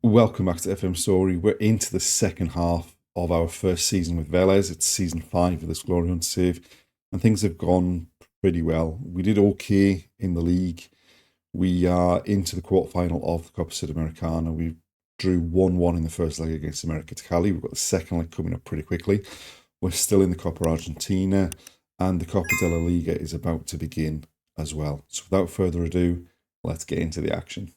Welcome back to FM Story. We're into the second half of our first season with Vélez. It's season 5 of this Glory Hunt save, and things have gone pretty well. We did okay in the league. We are into the quarterfinal of the Copa Sudamericana. We drew 1-1 in the first leg against America de Cali. We've got the second leg coming up pretty quickly. We're still in the Copa Argentina, and the Copa de la Liga is about to begin as well. So without further ado, let's get into the action.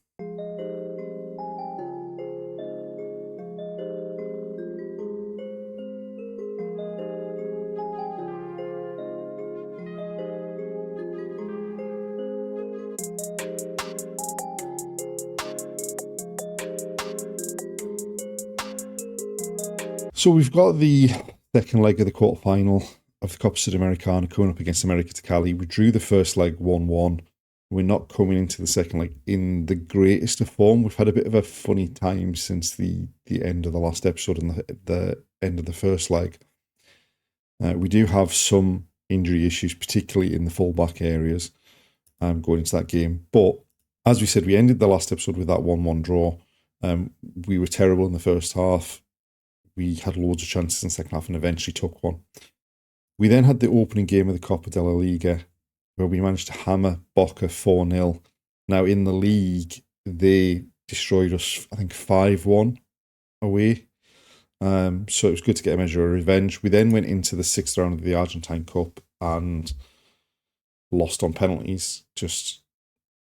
So we've got the second leg of the quarterfinal of the Copa Sudamericana coming up against America de Cali. We drew the first leg 1-1. We're not coming into the second leg in the greatest of form. We've had a bit of a funny time since the end of the last episode and the end of the first leg. We do have some injury issues, particularly in the fullback areas going into that game. But as we said, we ended the last episode with that 1-1 draw. We were terrible in the first half. We had loads of chances in the second half and eventually took one. We then had the opening game of the Copa de la Liga, where we managed to hammer Boca 4-0. Now, in the league, they destroyed us, I think, 5-1 away. So it was good to get a measure of revenge. We then went into the 6th round of the Argentine Cup and lost on penalties.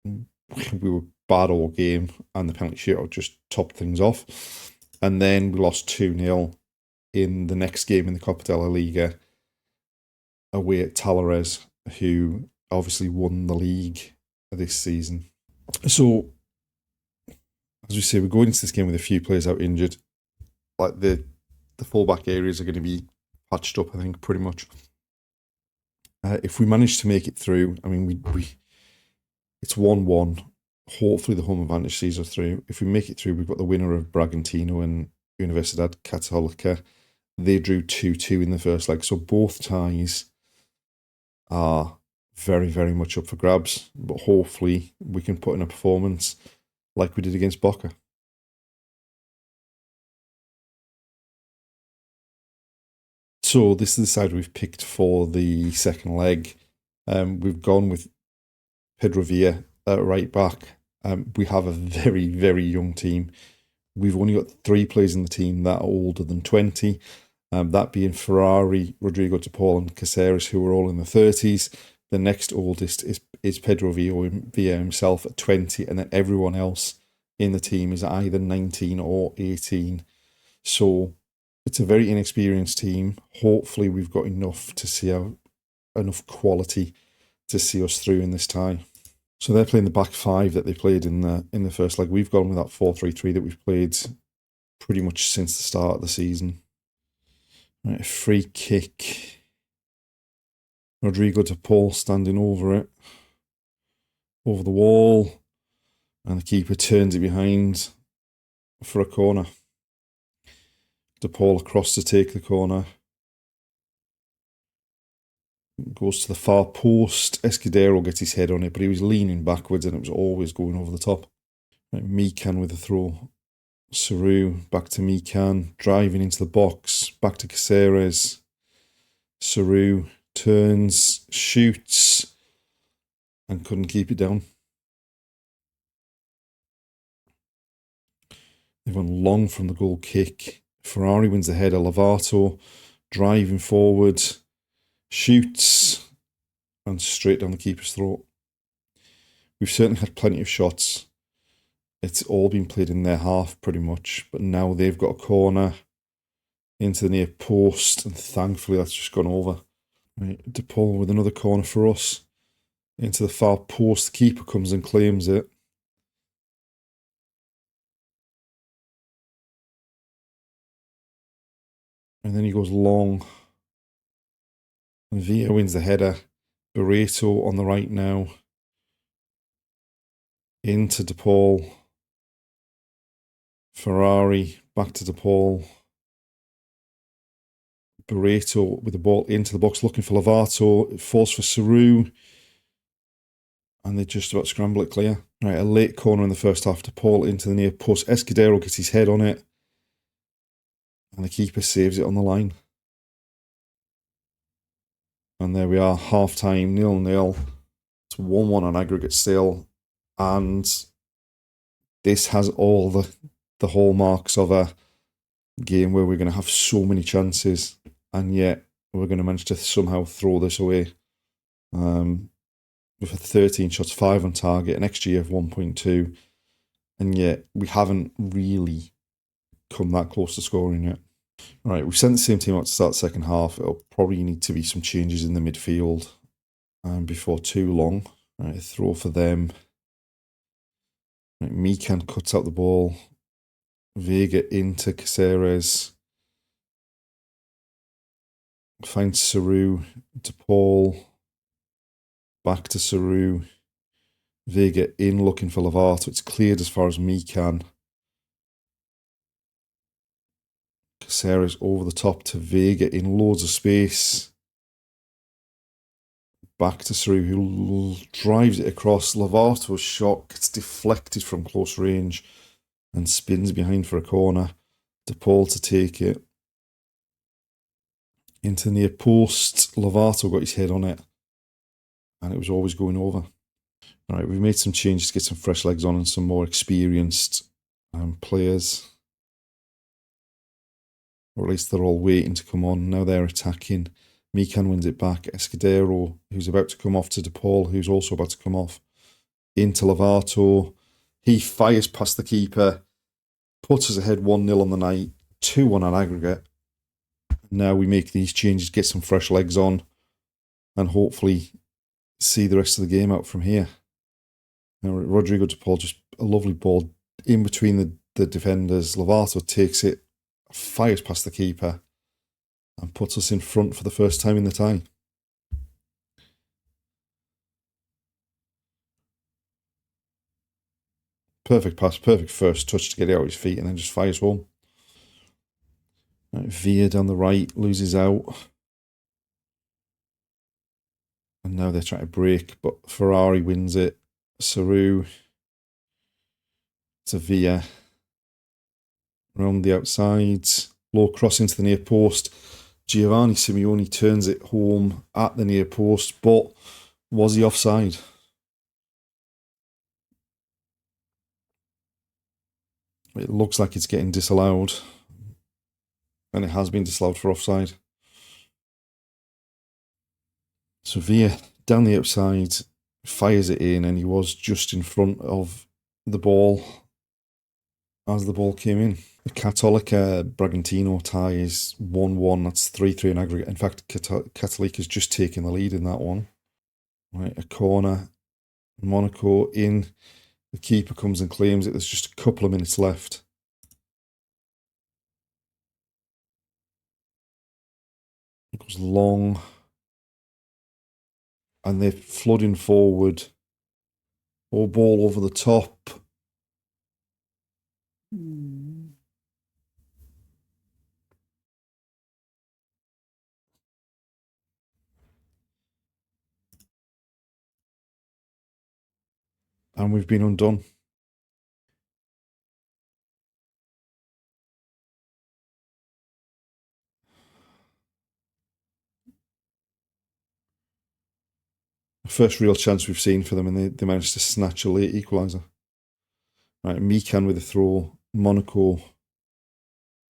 We were bad all game, and the penalty shootout just topped things off. And then we lost 2-0 in the next game in the Copa de la Liga away at Talleres, who obviously won the league this season. So, as we say, we're going into this game with a few players out injured. Like the fullback areas are going to be patched up, I think, pretty much. If we manage to make it through, I mean, we it's 1-1. Hopefully the home advantage sees us through. If we make it through, we've got the winner of Bragantino and Universidad Católica. They drew 2-2 in the first leg. So both ties are very, very much up for grabs. But hopefully we can put in a performance like we did against Boca. So this is the side we've picked for the second leg. We've gone with Pedro Villa at right back. We have a very, very young team. We've only got 3 players in the team that are older than 20. That being Ferrari, Rodrigo de Paul and Caceres, who are all in the 30s. The next oldest is Pedro Villa himself at 20, and then everyone else in the team is either 19 or 18. So it's a very inexperienced team. Hopefully we've got enough quality to see us through in this tie. So they're playing the back 5 that they played in the first leg. We've gone with that 4-3-3 that we've played pretty much since the start of the season. Right, free kick. Rodrigo de Paul standing over the wall, and the keeper turns it behind for a corner. De Paul across to take the corner. Goes to the far post. Escudero gets his head on it, but he was leaning backwards and it was always going over the top. Right, Mikan with the throw. Saru back to Mikan, driving into the box. Back to Caceres. Saru turns, shoots, and couldn't keep it down. They've gone long from the goal kick. Ferrari wins the header. Lovato driving forward. Shoots, and straight down the keeper's throat. We've certainly had plenty of shots. It's all been played in their half pretty much, but now they've got a corner into the near post, and thankfully that's just gone over. Right, De Paul with another corner for us. Into the far post, the keeper comes and claims it. And then he goes long. And Villa wins the header. Barreto on the right now. Into De Paul. Ferrari back to De Paul. Barreto with the ball into the box looking for Lovato. It falls for Saru. And they just about scramble it clear. Right, a late corner in the first half to Paul into the near post. Escudero gets his head on it. And the keeper saves it on the line. And there we are, half-time, 0-0. It's 1-1 on aggregate still. And this has all the hallmarks of a game where we're going to have so many chances, and yet we're going to manage to somehow throw this away. We've had 13 shots, 5 on target, an XG of 1.2, and yet we haven't really come that close to scoring yet. Right, we've sent the same team out to start the second half. It'll probably need to be some changes in the midfield before too long. Right, throw for them. Right, Mikan cuts out the ball. Vega into Caceres. Finds Saru to Paul. Back to Saru. Vega in looking for Lovato. It's cleared as far as Mikan. Caceres over the top to Vega in loads of space. Back to Saru, who drives it across. Lovato's shot gets deflected from close range and spins behind for a corner. DePaul to take it. Into the near post. Lovato got his head on it. And it was always going over. All right, we've made some changes to get some fresh legs on and some more experienced players. Or at least they're all waiting to come on. Now they're attacking. Mikan wins it back. Escudero, who's about to come off, to DePaul, who's also about to come off. Into Lovato. He fires past the keeper. Puts us ahead 1-0 on the night. 2-1 on aggregate. Now we make these changes, get some fresh legs on, and hopefully see the rest of the game out from here. Now, Rodrigo DePaul, just a lovely ball in between the defenders. Lovato takes it, fires past the keeper, and puts us in front for the first time in the tie. Perfect pass, perfect first touch to get it out of his feet, and then just fires home. Right, Villa down the right, loses out. And now they're trying to break, but Ferrari wins it. Saru to Villa. Around the outsides. Low cross into the near post. Giovanni Simeone turns it home at the near post, but was he offside? It looks like it's getting disallowed. And it has been disallowed for offside. So Villa down the outside, fires it in, and he was just in front of the ball as the ball came in. The Católica Bragantino tie is 1-1. That's 3-3 in aggregate. In fact, Católica's just taken the lead in that one. Right, a corner. Monaco in. The keeper comes and claims it. There's just a couple of minutes left. It goes long. And they're flooding forward. Oh, ball over the top. And we've been undone. First real chance we've seen for them, and they managed to snatch a late equaliser. Right, Mikan with a throw. Monaco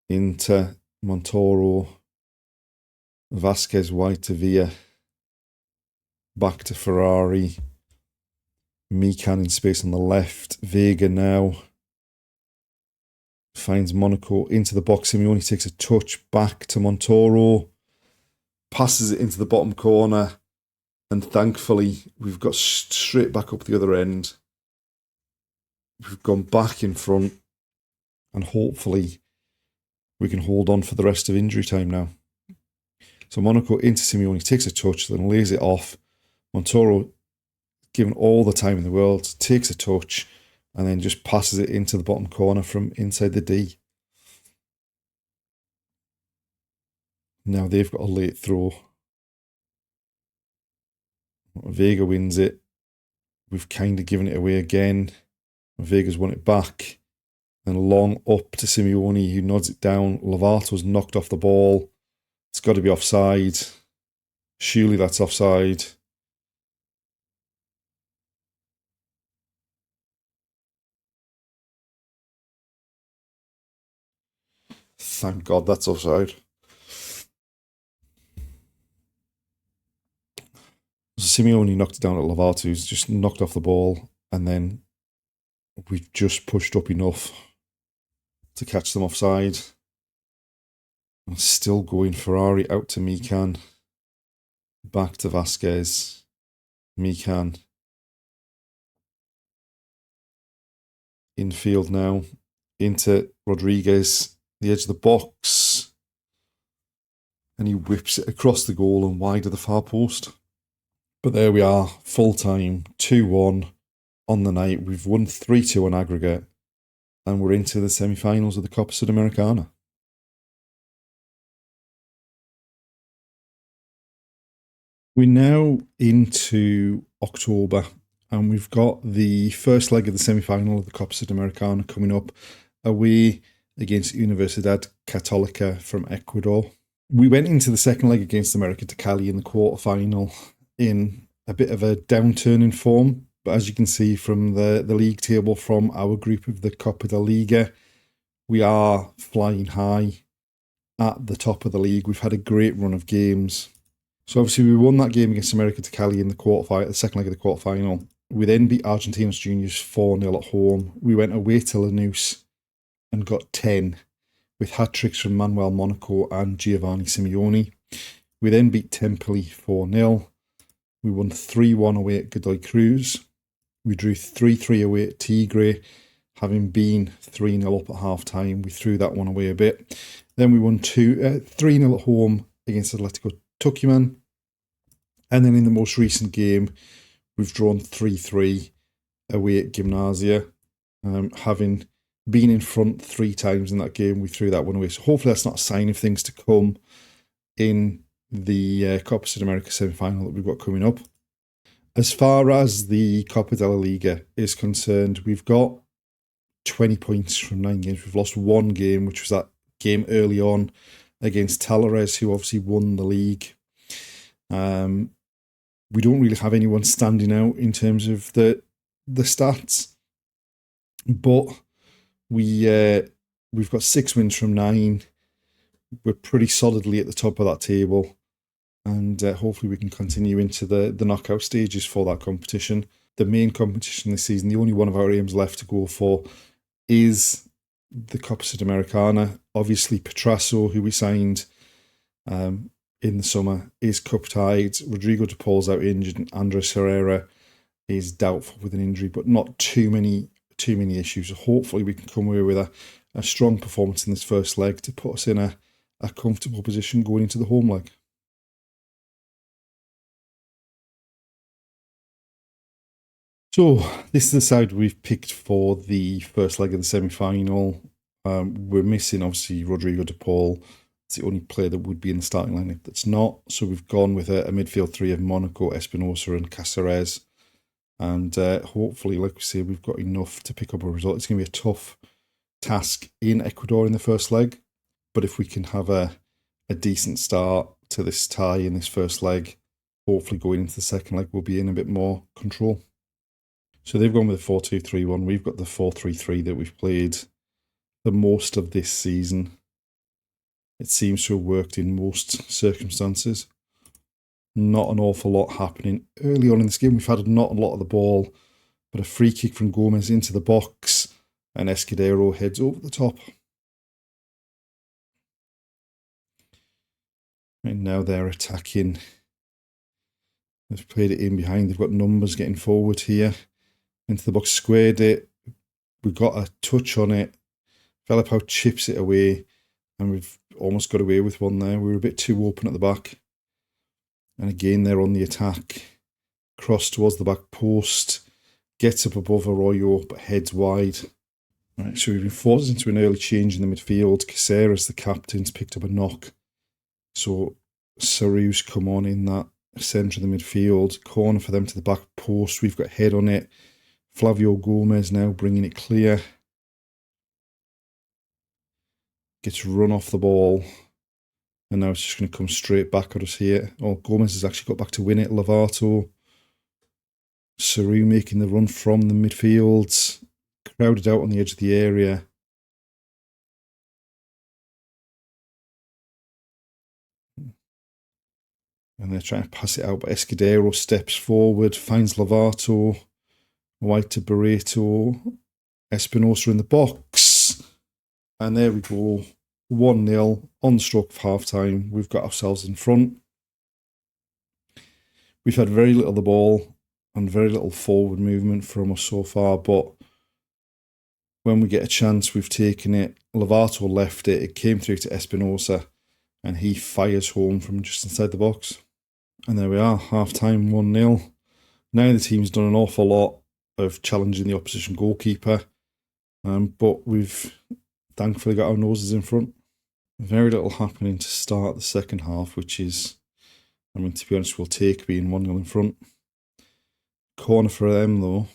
into Montoro. Vasquez wide to Villa. Back to Ferrari. Mikan in space on the left. Vega now finds Monaco into the box. Simeone takes a touch back to Montoro. Passes it into the bottom corner. And thankfully, we've got straight back up the other end. We've gone back in front. And hopefully, we can hold on for the rest of injury time now. So Monaco into Simeone, takes a touch, then lays it off. Montoro, given all the time in the world, takes a touch, and then just passes it into the bottom corner from inside the D. Now they've got a late throw. Vega wins it. We've kind of given it away again. Vega's won it back. Then long up to Simeone, who nods it down. Lovato's knocked off the ball. It's got to be offside. Surely that's offside. Thank God that's offside. Simeone knocked it down at Lovato, who's just knocked off the ball, and then we've just pushed up enough to catch them offside. And still going. Ferrari out to Mikan. Back to Vasquez. Mikan. Infield now. Into Rodriguez. The edge of the box. And he whips it across the goal and wide of the far post. But there we are, full time, 2-1 on the night. We've won 3-2 on aggregate, and we're into the semi-finals of the Copa Sudamericana. We're now into October, and we've got the first leg of the semi-final of the Copa Sudamericana coming up, away against Universidad Católica from Ecuador. We went into the second leg against America de Cali in the quarterfinal in a bit of a downturn in form. But as you can see from the league table from our group of the Copa da Liga, we are flying high at the top of the league. We've had a great run of games. So obviously we won that game against America de Cali in the quarterfinal, the second leg of the quarterfinal. We then beat Argentinos Juniors 4-0 at home. We went away to Lanús and got 10 with hat-tricks from Manuel Monaco and Giovanni Simeone. We then beat Tempoli 4-0. We won 3-1 away at Godoy Cruz. We drew 3-3 away at Tigre. Having been 3-0 up at half-time, we threw that one away a bit. Then we won 3-0 at home against Atletico Tucumán. And then in the most recent game, we've drawn 3-3 away at Gimnasia. Having been in front 3 times in that game, we threw that one away. So hopefully that's not a sign of things to come in the Copa Sudamericana semi-final that we've got coming up. As far as the Copa de la Liga is concerned, we've got 20 points from 9 games. We've lost 1 game, which was that game early on against Talleres, who obviously won the league. We don't really have anyone standing out in terms of the stats, but we've got 6 wins from 9. We're pretty solidly at the top of that table, and hopefully we can continue into the knockout stages for that competition. The main competition this season, the only one of our aims left to go for, is the Copa Sudamericana. Obviously, Petrasso, who we signed in the summer, is cup-tied. Rodrigo de Paul's out injured, and Andres Herrera is doubtful with an injury, but not too many issues. So hopefully we can come away with a strong performance in this first leg to put us in a comfortable position going into the home leg. So this is the side we've picked for the first leg of the semi-final. We're missing, obviously, Rodrigo de Paul. It's the only player that would be in the starting lineup that's not. So we've gone with a midfield 3 of Monaco, Espinosa and Cáceres. And hopefully, like we say, we've got enough to pick up a result. It's going to be a tough task in Ecuador in the first leg. But if we can have a decent start to this tie in this first leg, hopefully going into the second leg, we'll be in a bit more control. So they've gone with a 4-2-3-1. We've got the 4-3-3 that we've played the most of this season. It seems to have worked in most circumstances. Not an awful lot happening early on in this game. We've had not a lot of the ball, but a free kick from Gomez into the box, and Escudero heads over the top. And now they're attacking. They've played it in behind. They've got numbers getting forward here. Into the box, squared it. We got a touch on it. Felipao chips it away, and we've almost got away with one there. We were a bit too open at the back. And again, they're on the attack. Cross towards the back post. Gets up above Arroyo, but heads wide. Right, so we've been forced into an early change in the midfield. Caceres, the captain's picked up a knock. So Saru's come on in that centre of the midfield, corner for them to the back post. We've got head on it. Flavio Gomez now bringing it clear. Gets run off the ball. And now it's just going to come straight back at us here. Oh, Gomez has actually got back to win it. Lovato. Saru making the run from the midfield. Crowded out on the edge of the area. And they're trying to pass it out, but Escudero steps forward, finds Lovato. White to Barreto. Espinosa in the box. And there we go. 1-0 on the stroke of half-time. We've got ourselves in front. We've had very little of the ball and very little forward movement from us so far, but when we get a chance, we've taken it. Lovato left it. It came through to Espinosa, and he fires home from just inside the box. And there we are, half-time, 1-0. Now the team's done an awful lot of challenging the opposition goalkeeper, but we've thankfully got our noses in front. Very little happening to start the second half, which is, I mean, to be honest, we'll take being 1-0 in front. Corner for them, though,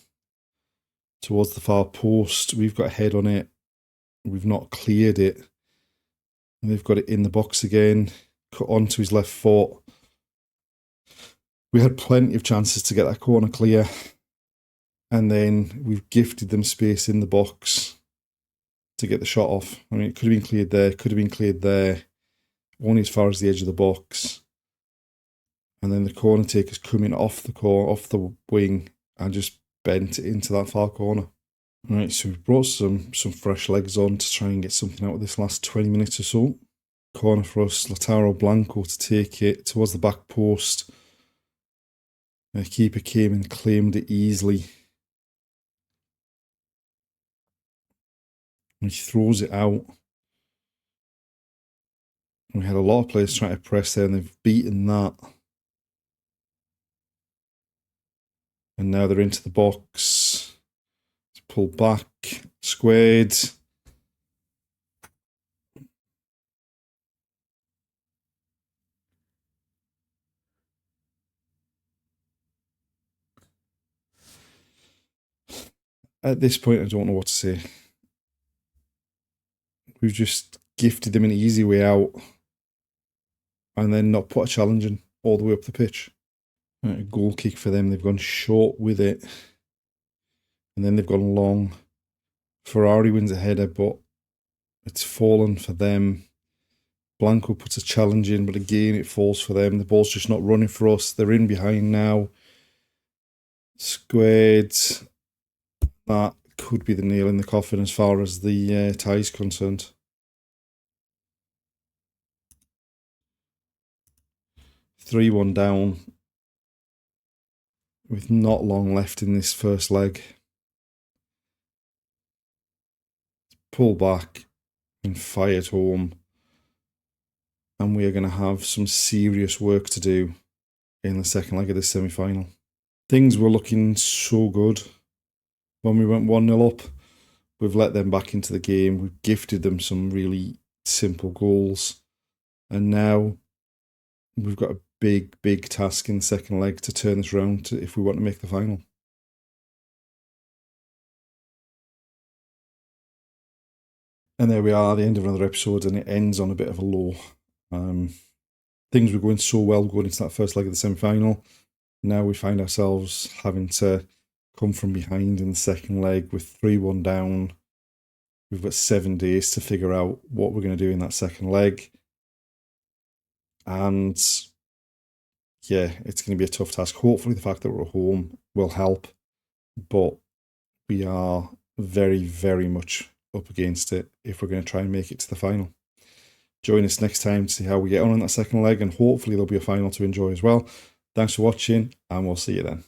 towards the far post. We've got a head on it. We've not cleared it. And they've got it in the box again, cut onto his left foot. We had plenty of chances to get that corner clear. And then we've gifted them space in the box to get the shot off. I mean, it could have been cleared there, could have been cleared there, only as far as the edge of the box. And then the corner taker's coming off the wing and just bent it into that far corner. Right, so we've brought some fresh legs on to try and get something out of this last 20 minutes or so. Corner for us, Lautaro Blanco to take it towards the back post. The keeper came and claimed it easily. And he throws it out. And we had a lot of players trying to press there, and they've beaten that. And now they're into the box. Pull back, squared. At this point, I don't know what to say. We've just gifted them an easy way out and then not put a challenge in all the way up the pitch. Right, a goal kick for them. They've gone short with it. And then they've gone long. Ferrari wins a header, but it's fallen for them. Blanco puts a challenge in, but again, it falls for them. The ball's just not running for us. They're in behind now. Squared. That could be the nail in the coffin as far as the tie is concerned. (3-1) down with not long left in this first leg. Pull back and fire it home. And we are going to have some serious work to do in the second leg of this semi-final. Things were looking so good when we went 1-0 up. We've let them back into the game. We've gifted them some really simple goals. And now we've got a big task in the second leg to turn this round if we want to make the final. And there we are, the end of another episode, and it ends on a bit of a low. Things were going so well going into that first leg of the semi-final. Now we find ourselves having to come from behind in the second leg with 3-1 down. We've got 7 days to figure out what we're going to do in that second leg. And yeah, it's going to be a tough task. Hopefully the fact that we're at home will help. But we are very much up against it if we're going to try and make it to the final. Join us next time to see how we get on in that second leg, and hopefully there'll be a final to enjoy as well. Thanks for watching, and we'll see you then.